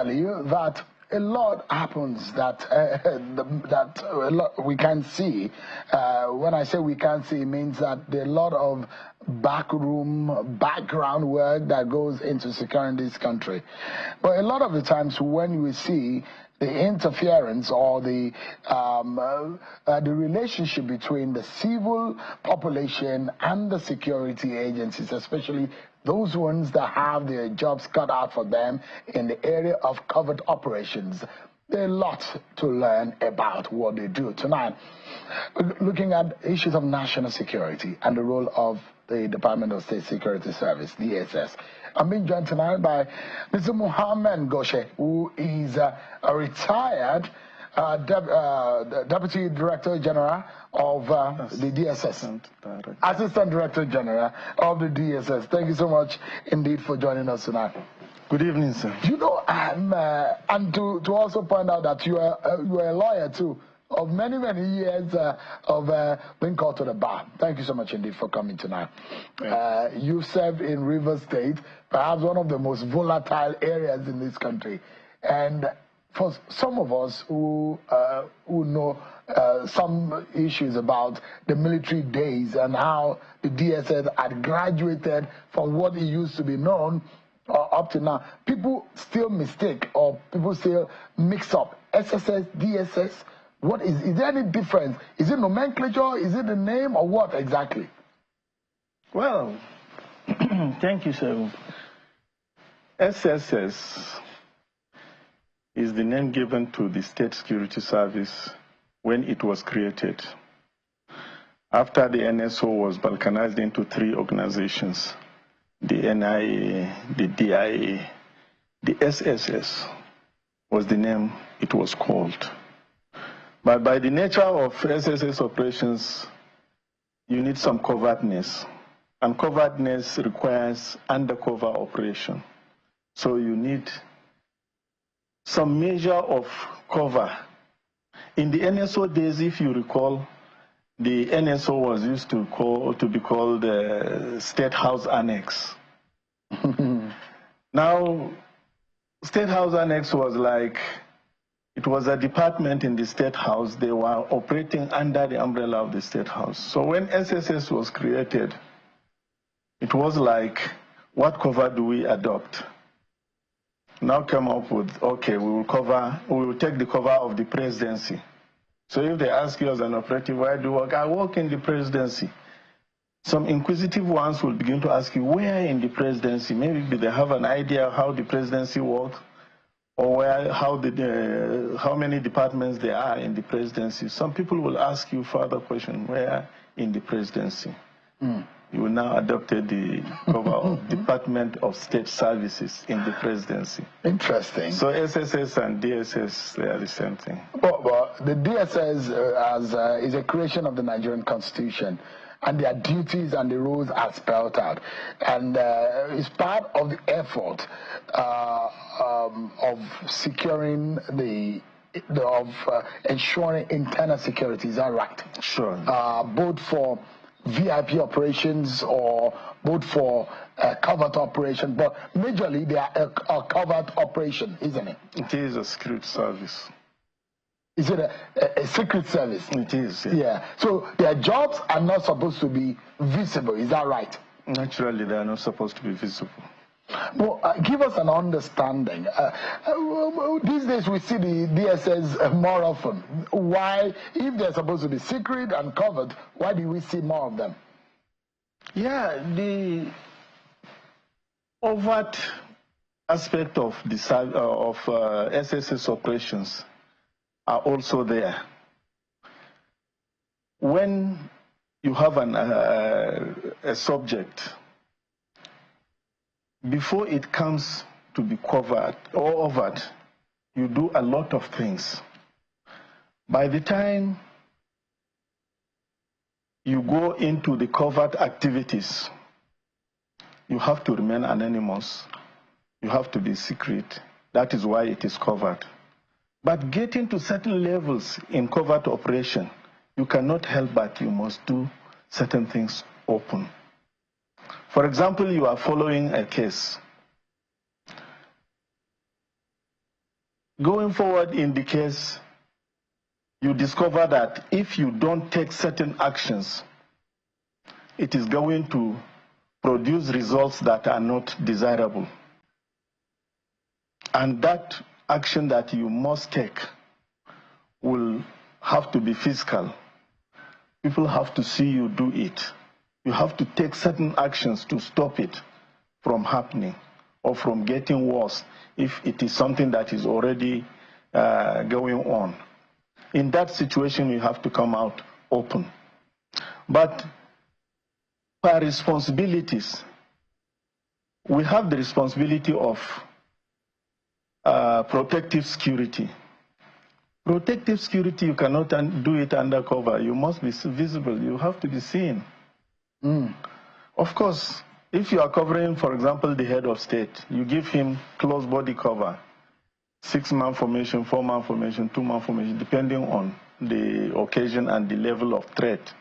tell you that a lot happens that a lot we can't see. When I say we can't see, it means that there are a lot of background work that goes into securing this country. But a lot of the times when we see the interference or the relationship between the civil population and the security agencies, especially those ones that have their jobs cut out for them in the area of covert operations. There's a lot to learn about what they do. Tonight, looking at issues of national security and the role of the Department of State Security Service, DSS. I'm being joined tonight by Mr. Muhammad Goshe, who is a retired Deputy Director General of the DSS. Assistant Director General of the DSS. Thank you so much indeed for joining us tonight. Good evening, sir. You know, and to also point out that you are a lawyer too, of many years of being called to the bar. Thank you so much indeed for coming tonight. You served in Rivers State, perhaps one of the most volatile areas in this country. And for some of us who know some issues about the military days and how the DSS had graduated from what it used to be known up to now, people still mistake or people still mix up SSS, DSS. What is there any difference? Is it nomenclature? Is it the name or what exactly? Well, thank you, sir. SSS is the name given to the State Security Service when it was created. After the NSO was balkanized into 3 organizations, the NIA, the DIA, the SSS was the name it was called. But by the nature of SSS operations, you need some covertness. And covertness requires undercover operation. So you need some measure of cover. In the NSO days, if you recall, the NSO was used to be called the State House Annex. Now, State House Annex was like, it was a department in the State House. They were operating under the umbrella of the State House. So when SSS was created, it was like, what cover do we adopt? Now come up with, okay, we will take the cover of the presidency. So if they ask you as an operative, where do you work? I work in the presidency. Some inquisitive ones will begin to ask you, where in the presidency? Maybe they have an idea how the presidency works, or how many departments there are in the presidency. Some people will ask you further question, where in the presidency? You will now adopted the cover of Department of State Services in the presidency. Interesting. So SSS and DSS, they are the same thing. But the DSS is a creation of the Nigerian Constitution, and their duties and the rules are spelled out. And it's part of the effort of securing ensuring internal security. Is that right? Sure. Both for VIP operations or both for covert operation, but majorly they are a covert operation, isn't it? It is a secret service. Is it a secret service? It is. Yeah. So their jobs are not supposed to be visible, is that right? Naturally, they are not supposed to be visible. Well, give us an understanding. These days we see the DSS more often. Why, if they're supposed to be secret and covered, why do we see more of them? Yeah, the overt aspect of the SSS operations are also there. When you have a subject, before it comes to be covered or overt, you do a lot of things. By the time you go into the covert activities, you have to remain anonymous. You have to be secret. That is why it is covered. But getting to certain levels in covert operation, you cannot help but you must do certain things open. For example, you are following a case. Going forward in the case, you discover that if you don't take certain actions, it is going to produce results that are not desirable. And that action that you must take will have to be physical. People have to see you do it. You have to take certain actions to stop it from happening or from getting worse if it is something that is already going on. In that situation, you have to come out open. But per responsibilities, we have the responsibility of protective security. Protective security, you cannot do it undercover. You must be visible. You have to be seen. Of course, if you are covering, for example, the head of state, you give him close body cover, 6-month formation, 4-month formation, 2-month formation, depending on the occasion and the level of threat.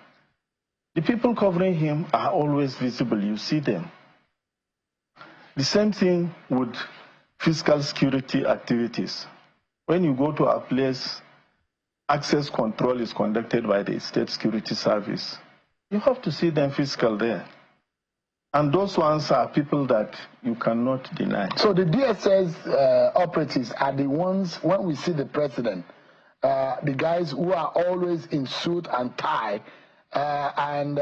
The people covering him are always visible. You see them. The same thing with physical security activities. When you go to a place, access control is conducted by the State Security Service. You have to see them physical there. And those ones are people that you cannot deny. So the DSS operatives are the ones, when we see the president, the guys who are always in suit and tie, and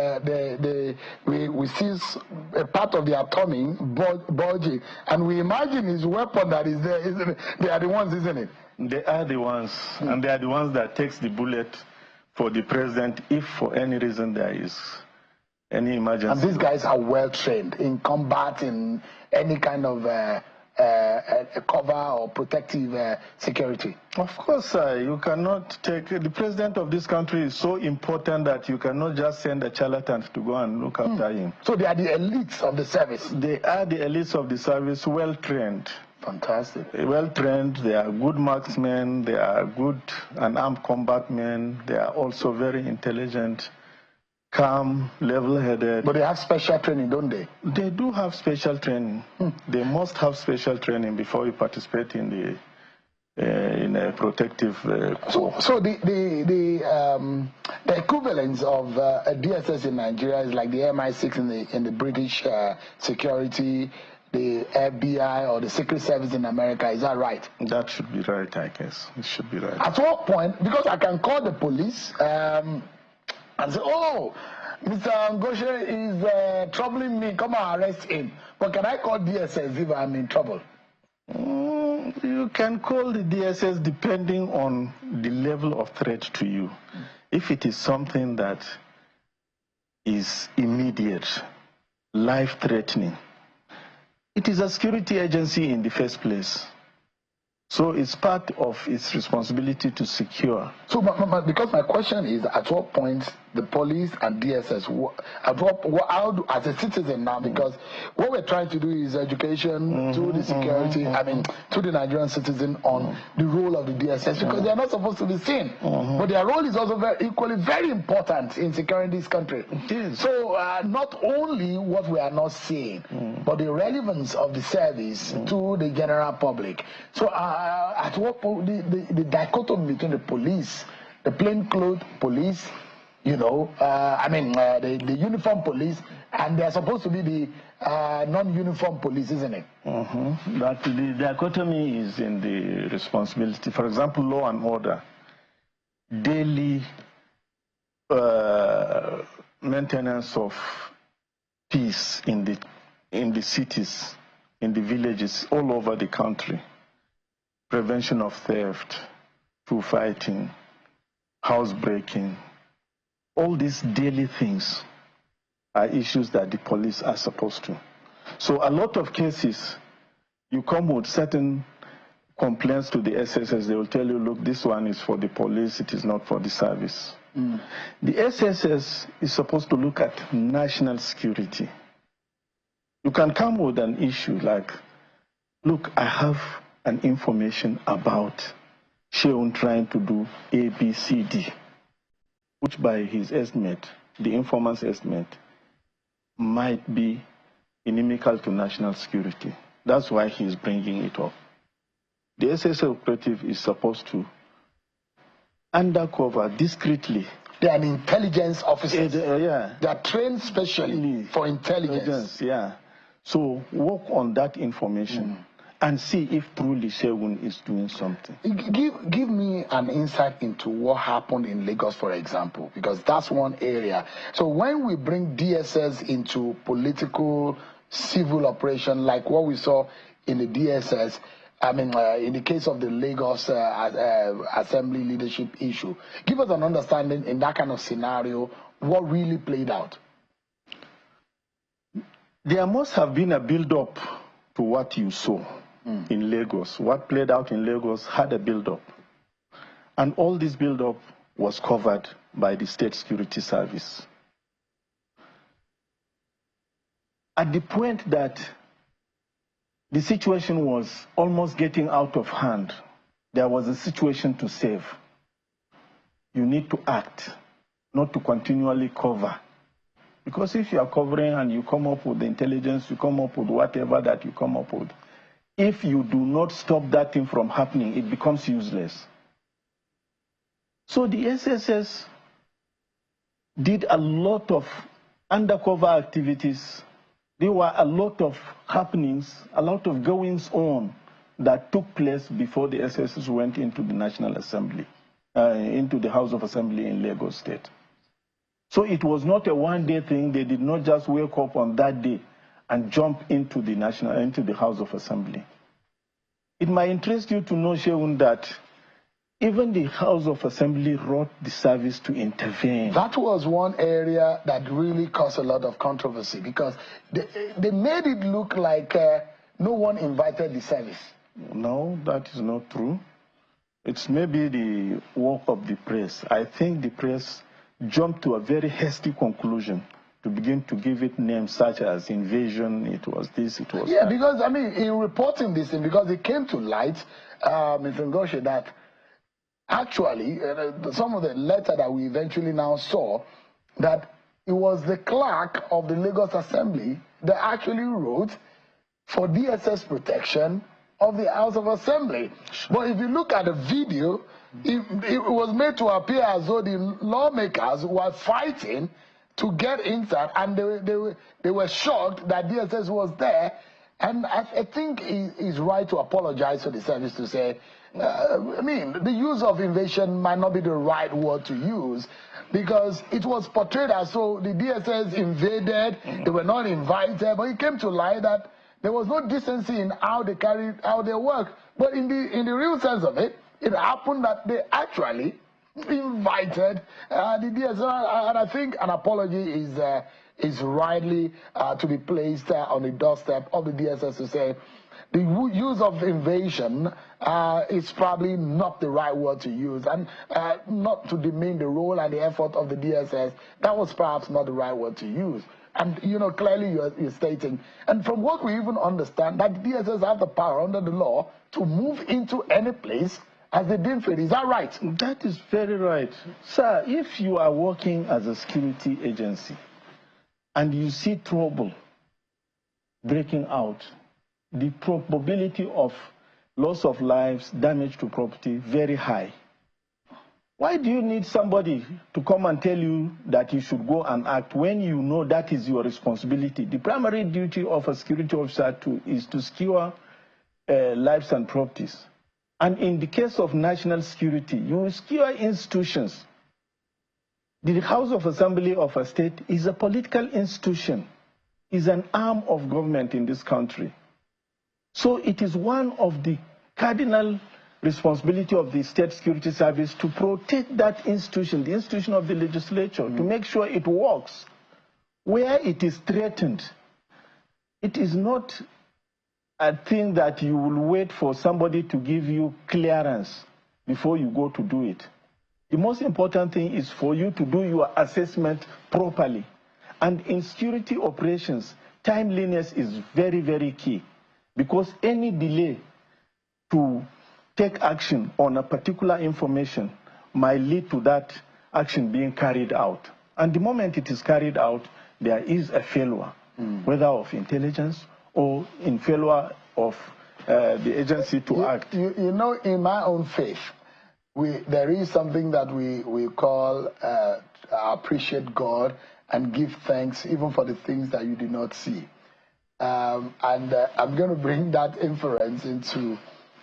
we see a part of their tummy bulging, and we imagine his weapon that is there, isn't it? They are the ones, isn't it? They are the ones, and they are the ones that takes the bullet for the president if for any reason there is any emergency. And these guys are well trained in combat, in any kind of cover or protective security. Of course, you cannot take, the president of this country is so important that you cannot just send a charlatan to go and look after him. So they are the elites of the service. They are the elites of the service, well trained. Fantastic. Well trained, they are good marksmen, they are good and armed combat men, they are also very intelligent, calm, level-headed. But they have special training, don't they? They do have special training. They must have special training before you participate in a protective So the equivalence of a DSS in Nigeria is like the MI6 in the British security, the FBI or the Secret Service in America. Is that right? That should be right, I guess. It should be right. At what point, because I can call the police and say, oh, Mr. Ngoshe is troubling me, come and arrest him. But can I call DSS if I'm in trouble? You can call the DSS depending on the level of threat to you. If it is something that is immediate, life-threatening, it is a security agency in the first place. So it's part of its responsibility to secure. So, because my question is, at what point the police and DSS, as a citizen now, because what we're trying to do is education to the security, to the Nigerian citizen on the role of the DSS, because they are not supposed to be seen. But their role is also equally very important in securing this country. It is. So not only what we are not seeing, but the relevance of the service to the general public. So at what point the dichotomy between the police, the plainclothes police, the uniform police, and they're supposed to be the non-uniform police, isn't it? But the dichotomy is in the responsibility. For example, law and order, daily maintenance of peace in the cities, in the villages, all over the country. Prevention of theft, through fighting, housebreaking. All these daily things are issues that the police are supposed to. So a lot of cases, you come with certain complaints to the SSS, they will tell you, look, this one is for the police, it is not for the service. The SSS is supposed to look at national security. You can come with an issue like, look, I have an information about Sheun trying to do A, B, C, D, which by his estimate, the informant's estimate, might be inimical to national security. That's why he's bringing it up. the SS operative is supposed to, undercover, discreetly. They are an intelligence officers. Yeah. They are trained specially for intelligence. Yeah. So work on that information and see if truly Segun is doing something. Give me an insight into what happened in Lagos, for example, because that's one area. So when we bring DSS into political, civil operation, like what we saw in the DSS, I mean, in the case of the Lagos Assembly leadership issue, give us an understanding in that kind of scenario, what really played out. There must have been a build-up to what you saw in Lagos. What played out in Lagos had a build-up. And all this build-up was covered by the State Security Service. At the point that the situation was almost getting out of hand, there was a situation to save. You need to act, not to continually cover. Because if you are covering and you come up with the intelligence, you come up with whatever that you come up with, if you do not stop that thing from happening, it becomes useless. So the SSS did a lot of undercover activities. There were a lot of happenings, a lot of goings on that took place before the SSS went into the National Assembly, into the House of Assembly in Lagos State. So it was not a one-day thing. They did not just wake up on that day and jump into the House of Assembly. It might interest you to know, Sheun, that even the House of Assembly wrote the service to intervene. That was one area that really caused a lot of controversy because they made it look like no one invited the service. No, that is not true. It's maybe the work of the press. I think the press jumped to a very hasty conclusion to begin to give it names such as invasion, it was this, it was that. Because, I mean, in reporting this thing, because it came to light, Mr. Ngoshe, that actually, some of the letter that we eventually now saw, that it was the clerk of the Lagos Assembly that actually wrote for DSS protection of the House of Assembly. But if you look at the video, it was made to appear as though the lawmakers were fighting to get inside, and they were shocked that DSS was there. And I think it's right to apologize to the service to say, I mean, the use of invasion might not be the right word to use, because it was portrayed as though the DSS invaded, they were not invited, but it came to light that there was no decency in how they carried out their work. But in the real sense of it, it happened that they actually invited the DSS, and I think an apology is rightly to be placed on the doorstep of the DSS to say the use of invasion is probably not the right word to use, and not to demean the role and the effort of the DSS. That was perhaps not the right word to use. And, you know, clearly you're stating, and from what we even understand, that the DSS have the power under the law to move into any place as they deem fit. Is that right? That is very right. Sir, if you are working as a security agency and you see trouble breaking out, the probability of loss of lives, damage to property, very high. Why do you need somebody to come and tell you that you should go and act when you know that is your responsibility? The primary duty of a security officer is to secure lives and properties. And in the case of national security, you secure institutions. The House of Assembly of a state is a political institution, is an arm of government in this country. So it is one of the cardinal responsibility of the State Security Service to protect that institution, the institution of the legislature, to make sure it works. Where it is threatened, it is not a thing that you will wait for somebody to give you clearance before you go to do it. The most important thing is for you to do your assessment properly. And in security operations, timeliness is very, very key, because any delay to take action on a particular information might lead to that action being carried out. And the moment it is carried out, there is a failure, whether of intelligence or in failure of the agency to act. You know, in my own faith, there is something that we call appreciate God and give thanks even for the things that you did not see. I'm going to bring that inference into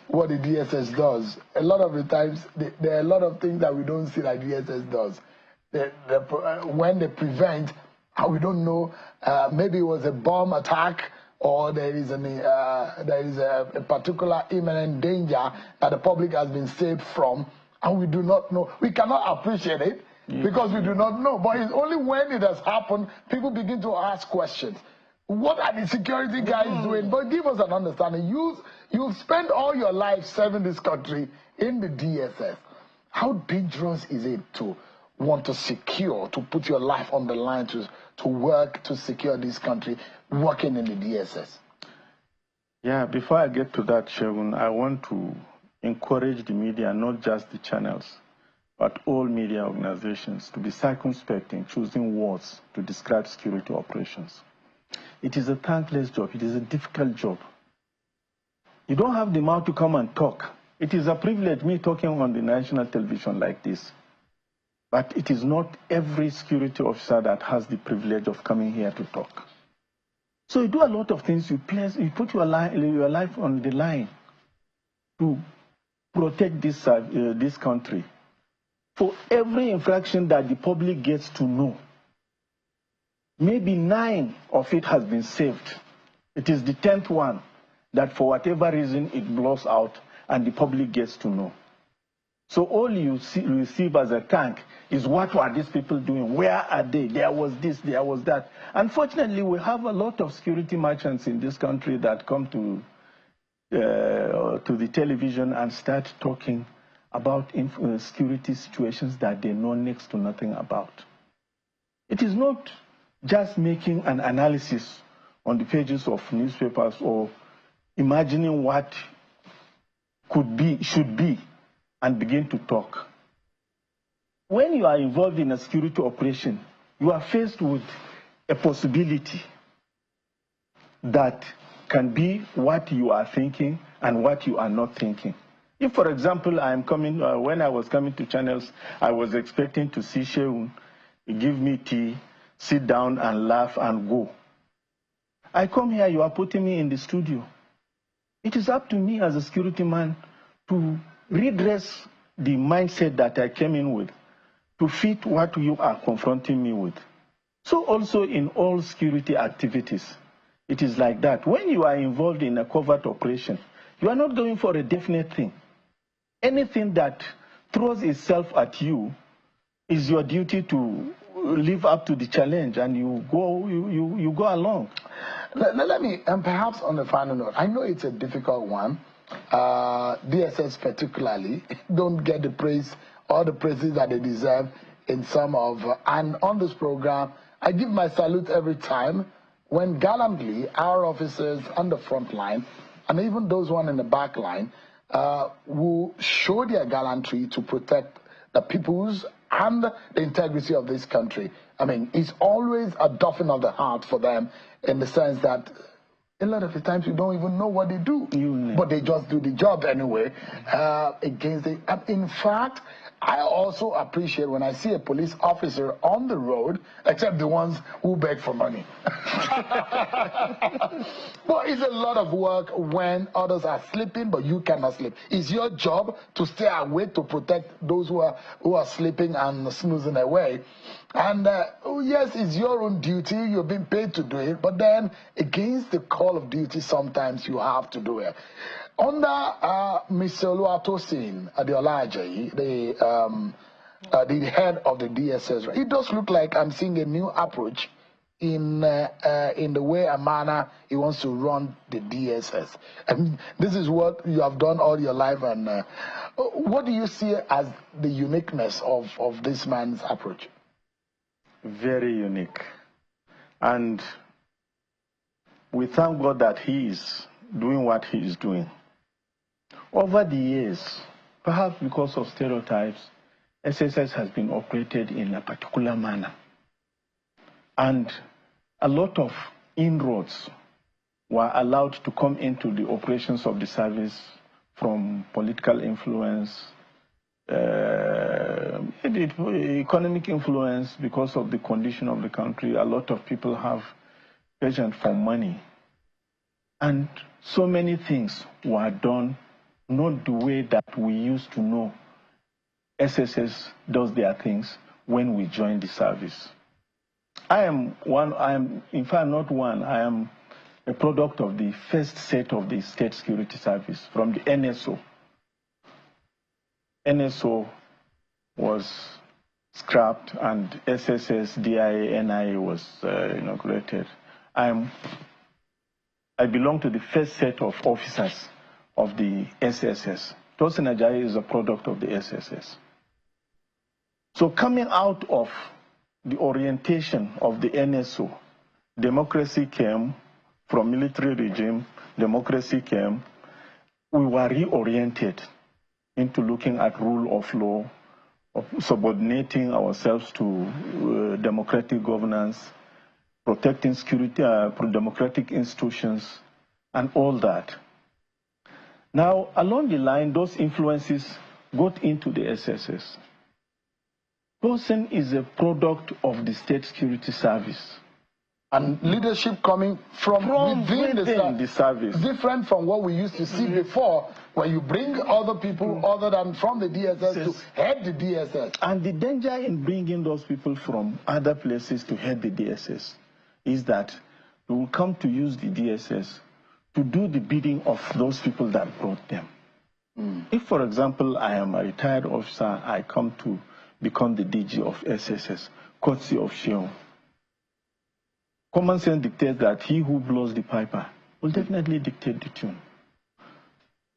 what the DSS does. A lot of the times, there are a lot of things that we don't see that DSS does. When they prevent, we don't know, maybe it was a bomb attack, or there is a particular imminent danger that the public has been saved from, and we do not know. We cannot appreciate it because we do not know. But it's only when it has happened, people begin to ask questions. What are the security guys doing? But give us an understanding. You've spent all your life serving this country in the DSS. How dangerous is it to want to secure, to put your life on the line, to work to secure this country, working in the DSS? Yeah, before I get to that, Shegun, I want to encourage the media, not just the channels, but all media organizations, to be circumspect in choosing words to describe security operations. It is a thankless job. It is a difficult job. You don't have the mouth to come and talk. It is a privilege, me talking on the national television like this. But it is not every security officer that has the privilege of coming here to talk. So you do a lot of things. You put your life on the line to protect this country. For every infraction that the public gets to know, maybe 9 of it has been saved. It is the 10th one that for whatever reason it blows out and the public gets to know. So all you receive as a thank is, what were these people doing? Where are they? There was this, there was that. Unfortunately, we have a lot of security merchants in this country that come to the television and start talking about security situations that they know next to nothing about. It is not just making an analysis on the pages of newspapers or imagining what could be, should be, and begin to talk. When you are involved in a security operation, you are faced with a possibility that can be what you are thinking and what you are not thinking. If, for example, I am coming, when I was coming to channels, I was expecting to see Sheun give me tea, sit down and laugh and go. I come here, you are putting me in the studio. It is up to me as a security man to redress the mindset that I came in with, to fit what you are confronting me with. So also in all security activities, it is like that. When you are involved in a covert operation, you are not going for a definite thing. Anything that throws itself at you is your duty to live up to the challenge, and you go along. Let me, and perhaps on the final note, I know it's a difficult one. DSS particularly don't get the praise or the praises that they deserve in some of, and on this program, I give my salute every time when gallantly our officers on the front line, and even those one in the back line, will show their gallantry to protect the peoples and the integrity of this country. I mean, it's always a doffing of the heart for them, in the sense that a lot of the times you don't even know what they do, but they just do the job anyway against it. In fact, I also appreciate when I see a police officer on the road, except the ones who beg for money. But it's a lot of work when others are sleeping, but you cannot sleep. It's your job to stay awake to protect those who are sleeping and snoozing away. And yes, it's your own duty. You're being paid to do it. But then, against the call of duty, sometimes you have to do it. Under Mr. Oluwatosin Adeolajayi, the head of the DSS, it does look like I'm seeing a new approach in the way and manner he wants to run the DSS. And this is what you have done all your life. And what do you see as the uniqueness of this man's approach? Very unique. And we thank God that he is doing what he is doing. Over the years, perhaps because of stereotypes, SSS has been operated in a particular manner. And a lot of inroads were allowed to come into the operations of the service from political influence, economic influence because of the condition of the country. A lot of people have passion for money. And so many things were done not the way that we used to know SSS does their things when we joined the service. I am in fact not one, I am a product of the first set of the State Security Service from the NSO. NSO was scrapped and SSS, DIA, NIA was inaugurated. I belong to the first set of officers of the SSS. Tosin Ajayi is a product of the SSS. So coming out of the orientation of the NSO, democracy came from military regime, democracy came, we were reoriented into looking at rule of law, of subordinating ourselves to democratic governance, protecting security, democratic institutions, and all that. Now, along the line, those influences got into the SSS. Tosin is a product of the State Security Service. And leadership coming from within the service. Different from what we used to see before, when you bring other people other than from the DSS to head the DSS. And the danger in bringing those people from other places to head the DSS is that they will come to use the DSS to do the bidding of those people that brought them. If, for example, I am a retired officer, I come to become the DG of SSS, courtesy of Sheon. Common sense dictates that he who blows the piper will definitely dictate the tune.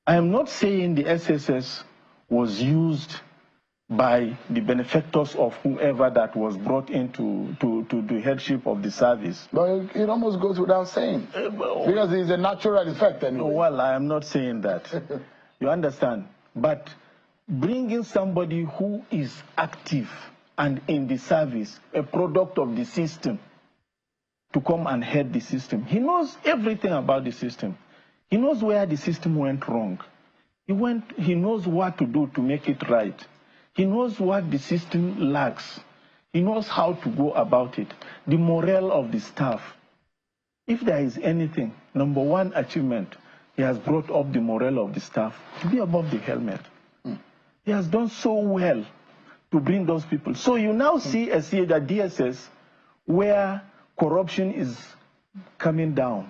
I am not saying the SSS was used by the benefactors of whoever that was brought into to the headship of the service. But it almost goes without saying, because it's a natural effect anyway. Well, I am not saying that. You understand? But bringing somebody who is active and in the service, a product of the system, to come and head the system. He knows everything about the system. He knows where the system went wrong. He knows what to do to make it right. He knows what the system lacks. He knows how to go about it. The morale of the staff. If there is anything, number one achievement, he has brought up the morale of the staff to be above the helmet. He has done so well to bring those people. So you now see a DSS where corruption is coming down.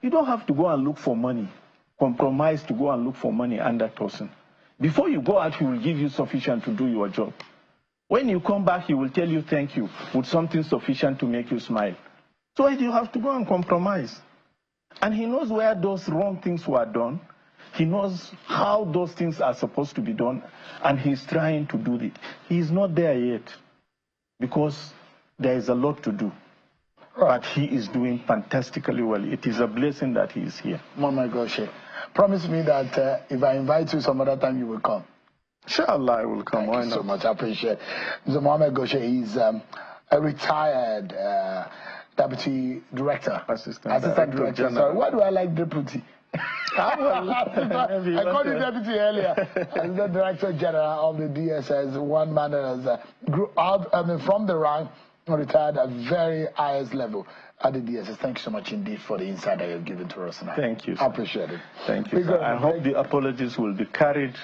You don't have to go and look for money, compromise to go and look for money under Tosin. Before you go out, he will give you sufficient to do your job. When you come back, he will tell you thank you with something sufficient to make you smile. So you have to go and compromise. And he knows where those wrong things were done. He knows how those things are supposed to be done, and he's trying to do it. He's not there yet because there is a lot to do. But he is doing fantastically well. It is a blessing that he is here. Mohamed Goshe, promise me that if I invite you some other time, you will come. Inshallah, I will come. Thank you so much. I appreciate it. Mr. Mohamed Goshe is a retired deputy director. Assistant director. Sorry, why do I like deputy? I called you deputy earlier. As the director general of the DSS, one man that has grew out from the rank, retired at very highest level at the DSS. Thank you so much indeed for the insight that you've given to us tonight. Thank you, sir. I appreciate it. Thank you, sir. I hope the apologies will be carried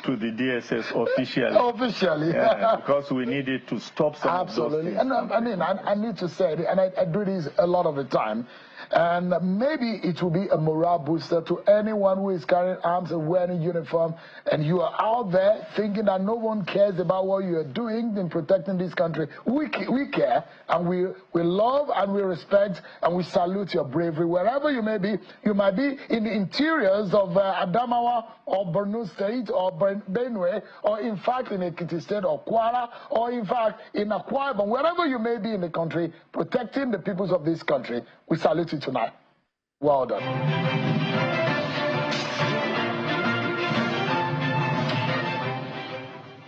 to the DSS officially. Officially. Yeah, because we needed to stop some Absolutely. of those things. And I mean, I need to say it, and I do this a lot of the time, and maybe it will be a morale booster to anyone who is carrying arms and wearing uniform, and you are out there thinking that no one cares about what you are doing in protecting this country. We care, and we love and we respect and we salute your bravery. Wherever you may be, you might be in the interiors of Adamawa or Borno State or Benue, or in fact in Ekiti State or Kwara, or in fact in Akwa Ibom, wherever you may be in the country, protecting the peoples of this country. We salute you tonight. Well done.